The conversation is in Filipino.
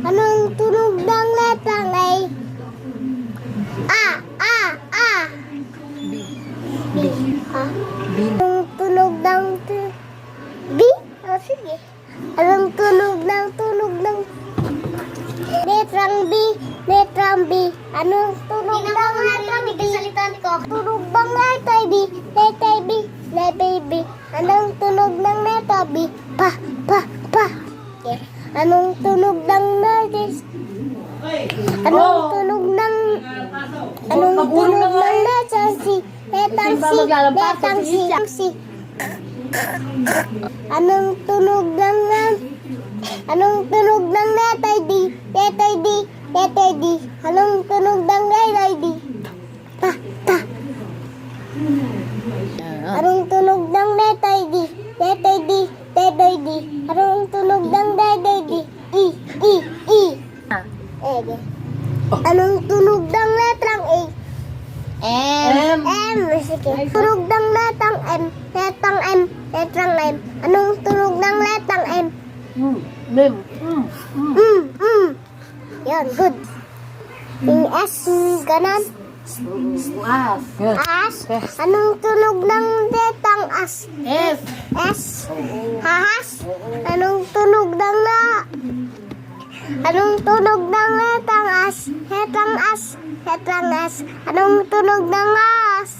Anong tunog ng letang A? A. B. Ha? Anong tunog ng B? Oh, sige. Anong tunog ng letrang B? Letrang B. Anong tunog ng letrang B? Tunog bang letra B? Letra B. Letra B. Anong tunog ng letra B? Pa. Okay. Anong tunog ng letra C? Anong tunog ng letra C? Letrang C. Letrang C. Anong tunog ng letter D? Letter D. Anong tunog ng letter D? Ta. Anong tunog ng letter D? Letter D. Anong tunog ng letter D? E. Ege. Anong tunog ng letrang A? M. Sige. Tunog ng letrang M. Letrang M. Anong tunog ng letrang M? Yan, good. Yung S, ganon. As. Anong tunog ng letrang as? F. S. Hahas. Anong tunog ng letrang as? Letrang S. Anong tunog ng as?